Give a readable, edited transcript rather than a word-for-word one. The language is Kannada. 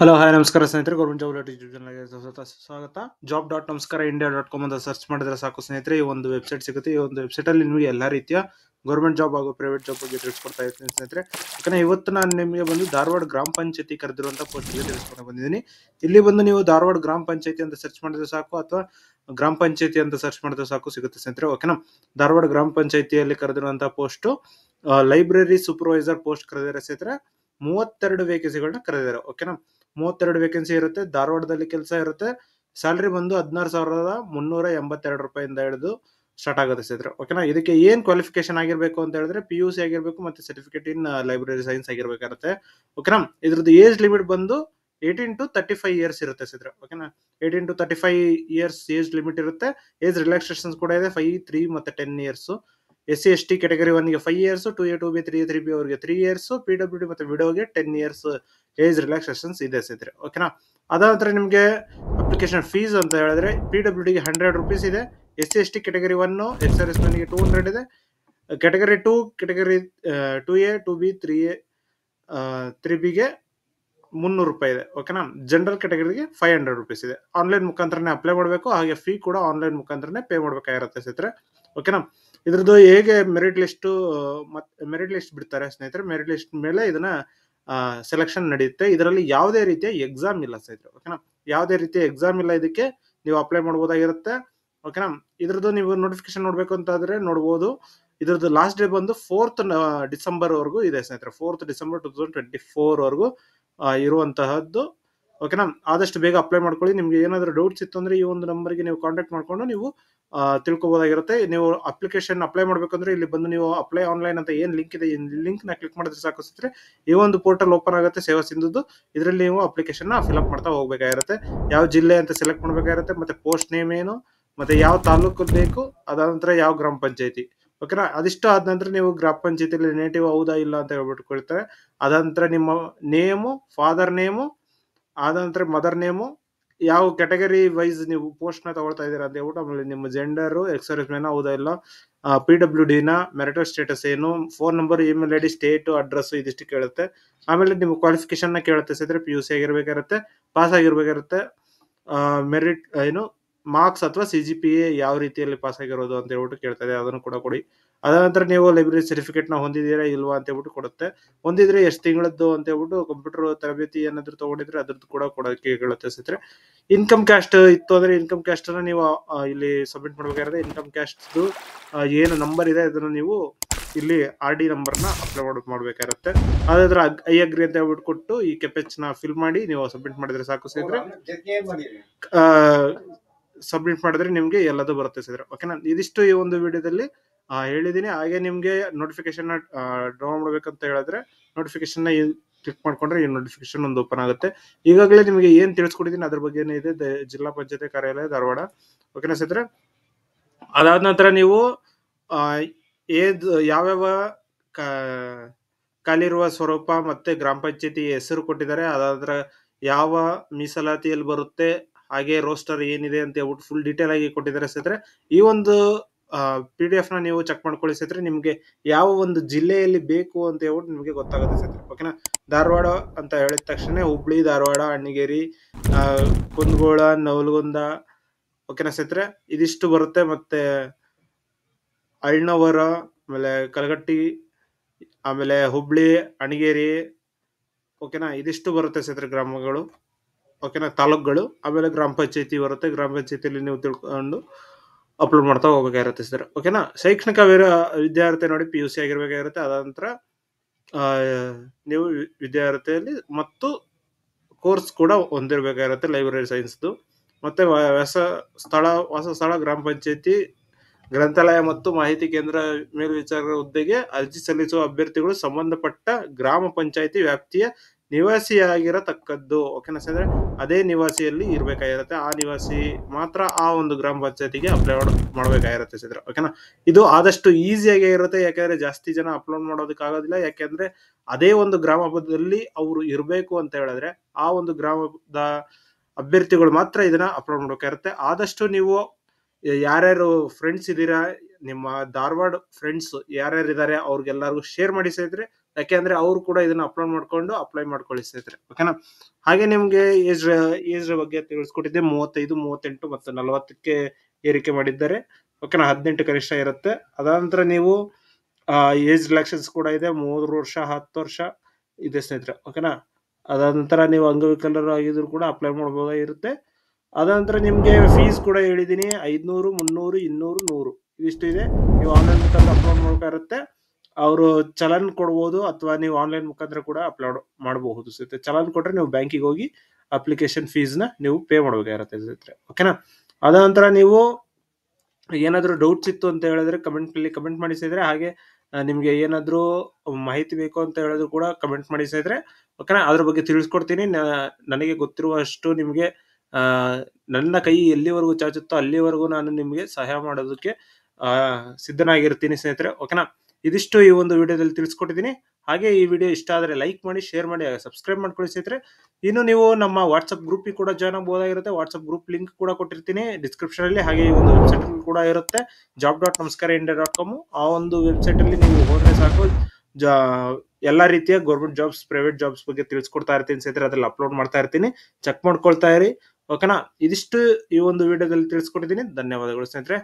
ಹಲೋ ಹಾಯ್ ನಮಸ್ಕಾರ ಸ್ನೇಹಿತರೆ, ಗೌರ್ಮೆಂಟ್ ಜಾಬ್ ಯೂಟ್ಯೂಬ್ ಚಾನಲ್ಗೆ ಸ್ವಾಗತ. job.namaskara.india.com ಅಂತ ಸರ್ಚ್ ಮಾಡಿದ್ರೆ ಸಾಕು ಸ್ನೇಹಿತರೆ, ಈ ಒಂದು ವೆಬ್ಸೈಟ್ ಸಿಗುತ್ತೆ. ಈ ಒಂದು ವೆಬ್ಸೈಟ್ ಅಲ್ಲಿ ನಿಮಗೆ ಎಲ್ಲಾ ರೀತಿಯ ಗೌರ್ಮೆಂಟ್ ಜಾಬ್ ಹಾಗೂ ಪ್ರೈವೇಟ್ ಜಾಬ್ ಬಗ್ಗೆ ತಿಳಿಸ್ಕೊಡ್ತಾ ಇರ್ತೀನಿ ಸ್ನೇಹಿತರೆ. ಯಾಕಂದ್ರೆ ಇವತ್ತು ನಾನು ನಿಮಗೆ ಬಂದು ಧಾರವಾಡ ಗ್ರಾಮ ಪಂಚಾಯತಿ ಕರೆದಿರುವಂತಹ ಪೋಸ್ಟ್ ಗೆ ತಿಳಿಸ್ಕೊಂಡು ಬಂದಿದ್ದೀನಿ. ಇಲ್ಲಿ ಬಂದು ನೀವು ಧಾರವಾಡ ಗ್ರಾಮ ಪಂಚಾಯತಿ ಅಂತ ಸರ್ಚ್ ಮಾಡಿದ್ರೆ ಸಾಕು, ಅಥವಾ ಗ್ರಾಮ ಪಂಚಾಯತಿ ಅಂತ ಸರ್ಚ್ ಮಾಡಿದ್ರೆ ಸಾಕು ಸಿಗುತ್ತೆ ಸ್ನೇಹಿತರೆ. ಓಕೆನಾ, ಧಾರವಾಡ ಗ್ರಾಮ ಪಂಚಾಯತಿಯಲ್ಲಿ ಕರೆದಿರುವಂತಹ ಪೋಸ್ಟ್ ಲೈಬ್ರರಿ ಸೂಪರ್ವೈಸರ್ ಪೋಸ್ಟ್ ಕರೆದಿರೋ ಸ್ನೇಹಿತರೆ. 32 ವೇಕೆನ್ಸಿಗಳನ್ನ ಕರೆದಿದ್ದಾರೆ. ಓಕೆನಾ, 32 ವೇಕೆನ್ಸಿ ಇರುತ್ತೆ. ಧಾರವಾಡದಲ್ಲಿ ಕೆಲಸ ಇರುತ್ತೆ. ಸ್ಯಾಲರಿ ಬಂದು 16,382 ರೂಪಾಯಿಂದ ಹಿಡಿದು ಸ್ಟಾರ್ಟ್ ಆಗುತ್ತೆ ಸ್ನೇಹಿತರೆ. ಓಕೆನಾ, ಇದಕ್ಕೆ ಏನ್ ಕ್ವಾಲಿಫಿಕೇಶನ್ ಆಗಿರ್ಬೇಕು ಅಂತ ಹೇಳಿದ್ರೆ PUC ಆಗಿರ್ಬೇಕು ಮತ್ತೆ ಸರ್ಟಿಫಿಕೇಟ್ ಇನ್ ಲೈಬ್ರರಿ ಸೈನ್ಸ್ ಆಗಿರ್ಬೇಕಾಗುತ್ತೆ. ಓಕೆನಾ, ಇದ್ರದ್ದು ಏಜ್ ಲಿಮಿಟ್ ಬಂದು 18 to 35 ಇಯರ್ಸ್ ಇರುತ್ತೆ ಸ್ನೇಹಿತರೆ. ಓಕೆನಾ, 18 to 35 ಇಯರ್ಸ್ ಏಜ್ ಲಿಮಿಟ್ ಇರುತ್ತೆ. ಏಜ್ ರಿಲ್ಯಾಕ್ಸೇಷನ್ಸ್ ಕೂಡ ಇದೆ, 5, 3 ಮತ್ತೆ 10 ಇಯರ್ಸ್. SC ST ಕ್ಯಾಟಗರಿ 1 ಗೆ 5 years, 2A 2B 3A 3B ಅವರಿಗೆ 3 ಇಯರ್ಸ್, PWD ಮತ್ತೆ ವಿಡೋಗೆ 10 ಇಯರ್ಸ್ ಏಜ್ ರಿಲ್ಯಾಕ್ಸೇಷನ್ಸ್ ಇದೆ ಸ್ನೇಹಿತರೆ. ಓಕೆನಾ, ಅದಾದ ನಂತರ ನಿಮಗೆ ಅಪ್ಲಿಕೇಶನ್ ಫೀಸ್ ಅಂತ ಹೇಳಿದ್ರೆ PWD ಗೆ 100 ರೂಪೀಸ್ ಇದೆ. SC ST ಕ್ಯಾಟಗರಿ 1 ಎಕ್ಸ್ ಗೆ 200 ಇದೆ. Category 2 category 2A 2B 3A 3B ಗೆ 300 ರೂಪಾಯಿ ಇದೆ. ಓಕೆನಾ, ಜನರಲ್ ಕ್ಯಾಟಗರಿಗೆ 500 ರೂಪೀಸ್ ಇದೆ. ಆನ್ಲೈನ್ ಮುಖಾಂತರನೇ ಅಪ್ಲೈ ಮಾಡಬೇಕು, ಹಾಗೆ ಫೀ ಕೂಡ ಆನ್ಲೈನ್ ಮುಖಾಂತರನೇ ಪೇ ಮಾಡಬೇಕಾಗಿರುತ್ತೆ ಸ್ನೇಹಿತರೆ. ಓಕೆನಾ, ಇದ್ರದ್ದು ಹೇಗೆ ಮೆರಿಟ್ ಲಿಸ್ಟ್ ಬಿಡ್ತಾರೆ ಸ್ನೇಹಿತರೆ. ಮೆರಿಟ್ ಲಿಸ್ಟ್ ಮೇಲೆ ಇದನ್ನ ಸೆಲೆಕ್ಷನ್ ನಡೆಯುತ್ತೆ. ಇದರಲ್ಲಿ ಯಾವುದೇ ರೀತಿಯ ಎಕ್ಸಾಮ್ ಇಲ್ಲ ಸ್ನೇಹಿತರೆ. ಓಕೆನಾ, ಯಾವುದೇ ರೀತಿಯ ಎಕ್ಸಾಮ್ ಇಲ್ಲ. ಇದಕ್ಕೆ ನೀವು ಅಪ್ಲೈ ಮಾಡಬಹುದಾಗಿರುತ್ತೆ. ಓಕೆನಾ, ಇದ್ರದ್ದು ನೀವು ನೋಟಿಫಿಕೇಶನ್ ನೋಡ್ಬೇಕು ಅಂತ ಆದ್ರೆ ನೋಡಬಹುದು. ಇದ್ರದ್ದು ಲಾಸ್ಟ್ ಡೇ ಬಂದು 4th ಡಿಸೆಂಬರ್ ವರೆಗೂ ಇದೆ ಸ್ನೇಹಿತರೆ. 4th ಡಿಸೆಂಬರ್ 2024 ವರೆಗೂ ಇರುವಂತಹದ್ದು. ಓಕೆನಾ, ಆದಷ್ಟು ಬೇಗ ಅಪ್ಲೈ ಮಾಡ್ಕೊಳ್ಳಿ. ನಿಮ್ಗೆ ಏನಾದರೂ ಡೌಟ್ಸ್ ಇತ್ತು ಅಂದ್ರೆ ಈ ಒಂದು ನಂಬರ್ಗೆ ನೀವು ಕಾಂಟ್ಯಾಕ್ಟ್ ಮಾಡ್ಕೊಂಡು ನೀವು ತಿಳ್ಕೊಬಹುದಾಗಿರುತ್ತೆ. ನೀವು ಅಪ್ಲಿಕೇಶನ್ ಅಪ್ಲೈ ಮಾಡ್ಬೇಕಂದ್ರೆ ಇಲ್ಲಿ ಬಂದು ನೀವು ಅಪ್ಲೈ ಆನ್ಲೈನ್ ಅಂತ ಏನ್ ಲಿಂಕ್ ಇದೆ, ಈ ಲಿಂಕ್ ನ ಕ್ಲಿಕ್ ಮಾಡಿದ್ರೆ ಸಾಕು ಸ್ನೇಹಿತರೆ. ಈ ಒಂದು ಪೋರ್ಟಲ್ ಓಪನ್ ಆಗುತ್ತೆ ಸೇವಾ ಸಿಂಧುದು. ಇದರಲ್ಲಿ ನೀವು ಅಪ್ಲಿಕೇಶನ್ ನ ಫಿಲ್ ಅಪ್ ಮಾಡ್ತಾ ಹೋಗ್ಬೇಕಾಗಿರುತ್ತೆ. ಯಾವ ಜಿಲ್ಲೆ ಅಂತ ಸೆಲೆಕ್ಟ್ ಮಾಡ್ಬೇಕಾಗಿರುತ್ತೆ, ಮತ್ತೆ ಪೋಸ್ಟ್ ನೇಮ್ ಏನು, ಮತ್ತೆ ಯಾವ ತಾಲೂಕು ಬೇಕು, ಅದಾದ ನಂತರ ಯಾವ ಗ್ರಾಮ ಪಂಚಾಯತಿ. ಓಕೆನಾ, ಅದಿಷ್ಟು ಆದ ನಂತರ ನೀವು ಗ್ರಾಮ ಪಂಚಾಯತಿಯಲ್ಲಿ ನೇಟಿವ್ ಹೌದಾ ಇಲ್ಲ ಅಂತ ಹೇಳ್ಬಿಟ್ಟು ಕೊಡ್ತಾರೆ. ಅದ ನಂತರ ನಿಮ್ಮ ನೇಮು, ಫಾದರ್ ನೇಮು, ಆದ ನಂತರ ಮದರ್ ನೇಮು, ಯಾವ ಕ್ಯಾಟಗರಿ ವೈಸ್ ನೀವು ಪೋಸ್ಟ್ ನ ತಗೊಳ್ತಾ ಇದ್ದೀರಾ ಅಂತ ಹೇಳ್ಬಿಟ್ಟು, ಆಮೇಲೆ ನಿಮ್ಮ ಜೆಂಡರ್, ಎಕ್ಸ್ ಮ್ಯಾನ್ ಹೌದಾ ಇಲ್ಲ, PWD ನ ಮ್ಯಾರಿಟಲ್ ಸ್ಟೇಟಸ್ ಏನು, phone number, email ID, state address ಇದಿಷ್ಟು ಕೇಳುತ್ತೆ. ಆಮೇಲೆ ನಿಮ್ಮ ಕ್ವಾಲಿಫಿಕೇಶನ್ ನ ಕೇಳುತ್ತೆ ಸ್ನೇಹಿತರೆ. PUC ಆಗಿರ್ಬೇಕಾಗುತ್ತೆ, ಪಾಸ್ ಆಗಿರ್ಬೇಕಾಗುತ್ತೆ, ಮೆರಿಟ್ ಏನು ಮಾರ್ಕ್ಸ್ ಅಥವಾ CGPA ಯಾವ ರೀತಿಯಲ್ಲಿ ಪಾಸ್ ಆಗಿರೋದು ಅಂತ ಹೇಳ್ಬಿಟ್ಟು ಕೇಳ್ತದೆ, ಅದನ್ನು ಕೂಡ ಕೊಡಿ. ಅದ ನಂತರ ನೀವು ಲೈಬ್ರರಿ ಸರ್ಟಿಫಿಕೇಟ್ ನ ಹೊಂದಿದ್ದೀರಾ ಇಲ್ವಾ ಅಂತ ಹೇಳ್ಬಿಟ್ಟು ಕೊಡುತ್ತೆ. ಹೊಂದಿದ್ರೆ ಎಷ್ಟು ತಿಂಗಳದ್ದು ಅಂತ ಹೇಳ್ಬಿಟ್ಟು, ಕಂಪ್ಯೂಟರ್ ತರಬೇತಿ ಏನಾದ್ರು ತಗೊಂಡಿದ್ರೆ ಅದ್ರದ್ದು ಕೂಡ ಕೊಡೋಕೆ ಹೇಳುತ್ತೆ ಸ್ನೇಹಿತರೆ. ಇನ್ಕಮ್ ಕ್ಯಾಸ್ಟ್ ಇತ್ತು ಅಂದ್ರೆ ಇನ್ಕಮ್ ಕ್ಯಾಸ್ಟ್ ಅನ್ನ ನೀವು ಇಲ್ಲಿ ಸಬ್ಮಿಟ್ ಮಾಡ್ಬೇಕಾದ್ರೆ ಇನ್ಕಮ್ ಕ್ಯಾಸ್ಟ್ ಏನು ನಂಬರ್ ಇದೆ ಅದನ್ನ ನೀವು ಇಲ್ಲಿ RD ನಂಬರ್ನ ಅಪ್ಲೈ ಮಾಡ್ಬೇಕಾಗಿರುತ್ತೆ. ಅದಾದ್ರೆ ಐ ಅಗ್ರಿ ಅಂತ ಹೇಳ್ಬಿಟ್ಟು ಕೊಟ್ಟು ಈ ಕೆಪೆಚ್ ನ ಫಿಲ್ ಮಾಡಿ ನೀವು ಸಬ್ಮಿಟ್ ಮಾಡಿದ್ರೆ ಸಾಕು ಸ್ನೇಹಿತರೆ. ಸಬ್ಮಿಟ್ ಮಾಡಿದ್ರೆ ನಿಮ್ಗೆ ಎಲ್ಲದೂ ಬರುತ್ತೆ ಸ್ನೇಹಿತರೆ. ಓಕೆನಾ, ಇದಿಷ್ಟು ಈ ಒಂದು ವಿಡಿಯೋದಲ್ಲಿ ಹೇಳಿದೀನಿ. ಹಾಗೆ ನಿಮ್ಗೆ ನೋಟಿಫಿಕೇಶನ್ ಡೌನ್ ಮಾಡ್ಬೇಕಂತ ಹೇಳಿದ್ರೆ ನೋಟಿಫಿಕೇಶನ್ ನ ಕ್ಲಿಕ್ ಮಾಡ್ಕೊಂಡ್ರೆ ಈ ನೋಟಿಫಿಕೇಶನ್ ಒಂದು ಓಪನ್ ಆಗುತ್ತೆ. ಈಗಾಗಲೇ ನಿಮಗೆ ಏನ್ ತಿಳಿಸ್ಕೊಟ್ಟಿದ್ದೀನಿ ಅದ್ರ ಬಗ್ಗೆ ಇದೆ ಜಿಲ್ಲಾ ಪಂಚಾಯತಿ ಕಾರ್ಯಾಲಯ ಧಾರವಾಡ. ಓಕೆನಾ ಸ್ನೇಹಿತರೆ, ಅದಾದ ನಂತರ ನೀವು ಯಾವ್ಯಾವ ಖಾಲಿ ಇರುವ ಸ್ವರೂಪ ಮತ್ತೆ ಗ್ರಾಮ ಪಂಚಾಯತಿ ಹೆಸರು ಕೊಟ್ಟಿದ್ದಾರೆ, ಅದಾದ್ರ ಯಾವ ಮೀಸಲಾತಿಯಲ್ಲಿ ಬರುತ್ತೆ, ಹಾಗೆ ರೋಸ್ಟರ್ ಏನಿದೆ ಅಂತ ಹೇಳ್ಬಿಟ್ಟು ಫುಲ್ ಡೀಟೇಲ್ ಆಗಿ ಕೊಟ್ಟಿದ್ದಾರೆ ಸ್ನೇಹಿತರೆ. ಈ ಒಂದು PDF ನ ನೀವು ಚೆಕ್ ಮಾಡ್ಕೊಳ್ಳಿ ಸ್ನೇಹಿತರೆ. ನಿಮ್ಗೆ ಯಾವ ಒಂದು ಜಿಲ್ಲೆಯಲ್ಲಿ ಬೇಕು ಅಂತ ಹೇಳ್ಬಿಟ್ಟು ನಿಮ್ಗೆ ಗೊತ್ತಾಗುತ್ತೆ ಸ್ನೇಹಿತರೆ. ಓಕೆನಾ, ಧಾರವಾಡ ಅಂತ ಹೇಳಿದ ತಕ್ಷಣ ಹುಬ್ಳಿ, ಧಾರವಾಡ, ಅಣ್ಣಿಗೇರಿ, ಕುಂದಗೋಳ, ನವಲಗುಂದ, ಓಕೆನಾ ಸ್ನೇಹಿತರೆ, ಇದಿಷ್ಟು ಬರುತ್ತೆ. ಮತ್ತೆ ಅಳ್ನಾವರ, ಆಮೇಲೆ ಕಲಗಟ್ಟಿ, ಆಮೇಲೆ ಹುಬ್ಳಿ, ಅಣಿಗೇರಿ, ಓಕೆನಾ, ಇದಿಷ್ಟು ಬರುತ್ತೆ ಸ್ನೇಹಿತರೆ ಗ್ರಾಮಗಳು. ಓಕೆನಾ, ತಾಲೂಕುಗಳು. ಆಮೇಲೆ ಗ್ರಾಮ ಪಂಚಾಯತಿ ಬರುತ್ತೆ. ಗ್ರಾಮ ಪಂಚಾಯತಿಯಲ್ಲಿ ನೀವು ತಿಳ್ಕೊಂಡು ಅಪ್ಲೋಡ್ ಮಾಡ್ತಾ ಹೋಗ್ಬೇಕಾಗಿರುತ್ತೆ ಸರ್. ಓಕೆನಾ, ಶೈಕ್ಷಣಿಕ ವಿದ್ಯಾರ್ಥಿ ನೋಡಿ PUC ಆಗಿರ್ಬೇಕಾಗಿರುತ್ತೆ. ಅದಾದ ನಂತರ ನೀವು ವಿದ್ಯಾರ್ಥಿಯಲ್ಲಿ ಮತ್ತು ಕೋರ್ಸ್ ಕೂಡ ಹೊಂದಿರಬೇಕಾಗಿರುತ್ತೆ ಲೈಬ್ರರಿ ಸೈನ್ಸ್ದು. ಮತ್ತೆ ವಾಸ ಸ್ಥಳ ಗ್ರಾಮ ಪಂಚಾಯತಿ, ಗ್ರಂಥಾಲಯ ಮತ್ತು ಮಾಹಿತಿ ಕೇಂದ್ರ ಮೇಲ್ವಿಚಾರಕ ಹುದ್ದೆಗೆ ಅರ್ಜಿ ಸಲ್ಲಿಸುವ ಅಭ್ಯರ್ಥಿಗಳು ಸಂಬಂಧಪಟ್ಟ ಗ್ರಾಮ ಪಂಚಾಯತಿ ವ್ಯಾಪ್ತಿಯ ನಿವಾಸಿಯಾಗಿರತಕ್ಕದ್ದು. ಓಕೆನಾ ಸ್ನೇಹಿತರೆ, ಅದೇ ನಿವಾಸಿಯಲ್ಲಿ ಇರ್ಬೇಕಾಗಿರುತ್ತೆ. ಆ ನಿವಾಸಿ ಮಾತ್ರ ಆ ಒಂದು ಗ್ರಾಮ ಪಂಚಾಯತಿಗೆ ಅಪ್ಲೈ ಮಾಡ್ಬೇಕಾಗಿರುತ್ತೆ ಸ್ನೇಹಿತರೆ. ಓಕೆನಾ, ಇದು ಆದಷ್ಟು ಈಸಿಯಾಗಿ ಇರುತ್ತೆ. ಯಾಕಂದ್ರೆ ಜಾಸ್ತಿ ಜನ ಅಪ್ಲೋಡ್ ಮಾಡೋದಕ್ಕಾಗೋದಿಲ್ಲ. ಯಾಕೆಂದ್ರೆ ಅದೇ ಒಂದು ಗ್ರಾಮದಲ್ಲಿ ಅವರು ಇರಬೇಕು ಅಂತ ಹೇಳಿದ್ರೆ ಆ ಒಂದು ಗ್ರಾಮದ ಅಭ್ಯರ್ಥಿಗಳು ಮಾತ್ರ ಇದನ್ನ ಅಪ್ಲೋಡ್ ಮಾಡ್ಬೇಕಾಗಿರುತ್ತೆ. ಆದಷ್ಟು ನೀವು ಯಾರ್ಯಾರು ಫ್ರೆಂಡ್ಸ್ ಇದ್ದೀರಾ, ನಿಮ್ಮ ಧಾರವಾಡ ಫ್ರೆಂಡ್ಸ್ ಯಾರ್ಯಾರು ಇದ್ದಾರೆ ಅವ್ರಿಗೆಲ್ಲರಿಗೂ ಶೇರ್ ಮಾಡಿ ಸ್ನೇಹಿತರೆ. ಯಾಕೆಂದ್ರೆ ಅವರು ಕೂಡ ಇದನ್ನ ಅಪ್ಲೋಡ್ ಮಾಡ್ಕೊಂಡು ಅಪ್ಲೈ ಮಾಡ್ಕೊಳ್ಳಿ ಸ್ನೇಹಿತರೆ. ಓಕೆನಾ. ಹಾಗೆ ನಿಮ್ಗೆ ಏಜ್ ಬಗ್ಗೆ ತಿಳಿಸ್ಕೊಟ್ಟಿದ್ದೆ. 35, 38 ಮತ್ತು 40ಕ್ಕೆ ಏರಿಕೆ ಮಾಡಿದ್ದಾರೆ. ಓಕೆನಾ. 18 ಕನಿಷ್ಠ ಇರುತ್ತೆ. ಅದಾನಂತರ ನೀವು ಏಜ್ ರಿಲ್ಯಾಕ್ಸೇಷನ್ಸ್ ಕೂಡ ಇದೆ. 3 ವರ್ಷ, 10 ವರ್ಷ ಇದೆ ಸ್ನೇಹಿತರೆ. ಓಕೆನಾ. ಅದಾದ ನಂತರ ನೀವು ಅಂಗವಿಕಲರು ಆಗಿದ್ರು ಕೂಡ ಅಪ್ಲೈ ಮಾಡಬಹುದಾಗಿರುತ್ತೆ. ಅದಾನಂತರ ನಿಮ್ಗೆ ಫೀಸ್ ಕೂಡ ಹೇಳಿದೀನಿ. 500, 300, 200, 100 ಇದಿಷ್ಟು ಇದೆ. ನೀವು ಆನ್ಲೈನ್ ಮುಖಾಂತರ ಅಪ್ಲೋಡ್ ಮಾಡಬೇಕಾಗುತ್ತೆ. ಅವರು ಚಲನ್ ಕೊಡ್ಬೋದು, ಅಥವಾ ನೀವು ಆನ್ಲೈನ್ ಮುಖಾಂತರ ಕೂಡ ಅಪ್ಲೋಡ್ ಮಾಡಬಹುದು ಸ್ನೇಹಿತರೆ. ಚಲನ್ ಕೊಟ್ರೆ ನೀವು ಬ್ಯಾಂಕಿಗೆ ಹೋಗಿ ಅಪ್ಲಿಕೇಶನ್ ಫೀಸ್ ನ ನೀವು ಪೇ ಮಾಡಬೇಕಾಗಿರುತ್ತೆ ಸ್ನೇಹಿತರೆ. ಓಕೆನಾ. ಅದ ನಂತರ ನೀವು ಏನಾದರೂ ಡೌಟ್ಸ್ ಇತ್ತು ಅಂತ ಹೇಳಿದ್ರೆ ಕಮೆಂಟ್ ಮಾಡಿ ಸ್ನೇಹಿತರೆ. ಹಾಗೆ ನಿಮ್ಗೆ ಏನಾದರೂ ಮಾಹಿತಿ ಬೇಕು ಅಂತ ಹೇಳಿದ್ರು ಕೂಡ ಕಮೆಂಟ್ ಮಾಡಿ ಸ್ನೇಹಿತರೆ. ಓಕೆನಾ. ಅದ್ರ ಬಗ್ಗೆ ತಿಳಿಸ್ಕೊಡ್ತೀನಿ. ನನಗೆ ಗೊತ್ತಿರುವಷ್ಟು ನಿಮಗೆ ನನ್ನ ಕೈ ಎಲ್ಲಿವರೆಗೂ ಚಾಚುತ್ತೋ ಅಲ್ಲಿವರೆಗೂ ನಾನು ನಿಮಗೆ ಸಹಾಯ ಮಾಡೋದಕ್ಕೆ ಸಿದ್ಧನಾಗಿರ್ತೀನಿ ಸ್ನೇಹಿತರೆ. ಓಕೆನಾ. ಇದಿಷ್ಟು ಈ ಒಂದು ವಿಡಿಯೋದಲ್ಲಿ ತಿಳಿಸ್ಕೊಟ್ಟಿದ್ದೀನಿ. ಹಾಗೆ ಈ ವಿಡಿಯೋ ಇಷ್ಟ ಆದರೆ ಲೈಕ್ ಮಾಡಿ, ಶೇರ್ ಮಾಡಿ, ಸಬ್ಸ್ಕ್ರೈಬ್ ಮಾಡ್ಕೊಳ್ಳಿ ಸ್ನೇಹಿತರೆ. ಇನ್ನು ನೀವು ನಮ್ಮ ವಾಟ್ಸ್ಆಪ್ ಗ್ರೂಪಿಗೆ ಕೂಡ ಜಾಯ್ನ್ ಆಗಬಹುದಾಗಿರುತ್ತೆ. ವಾಟ್ಸ್ಆಪ್ ಗ್ರೂಪ್ ಲಿಂಕ್ ಕೂಡ ಕೊಟ್ಟಿರ್ತೀನಿ ಡಿಸ್ಕ್ರಿಪ್ಷನ್ ಅಲ್ಲಿ. ಹಾಗೆ ಈ ಒಂದು ವೆಬ್ಸೈಟ್ ಕೂಡ ಇರುತ್ತೆ, job.namaskaraindia.com. ಆ ಒಂದು ವೆಬ್ಸೈಟ್ ಅಲ್ಲಿ ನೀವು ಹೋದ್ರೆ ಸಾಕು, ಎಲ್ಲಾ ರೀತಿಯ ಗೌರ್ಮೆಂಟ್ ಜಾಬ್ಸ್, ಪ್ರೈವೇಟ್ ಜಾಬ್ಸ್ ಬಗ್ಗೆ ತಿಳಿಸ್ಕೊಡ್ತಾ ಇರ್ತೀನಿ ಸ್ನೇಹಿತರೆ. ಅದ್ರಲ್ಲಿ ಅಪ್ಲೋಡ್ ಮಾಡ್ತಾ ಇರ್ತೀನಿ, ಚೆಕ್ ಮಾಡ್ಕೊಳ್ತಾ ಇರಿ. ಓಕೆನಾ. ಇದಿಷ್ಟು ಈ ಒಂದು ವಿಡಿಯೋದಲ್ಲಿ ತಿಳಿಸ್ಕೊಟ್ಟಿದ್ದೀನಿ. ಧನ್ಯವಾದಗಳು ಸ್ನೇಹಿತರೆ.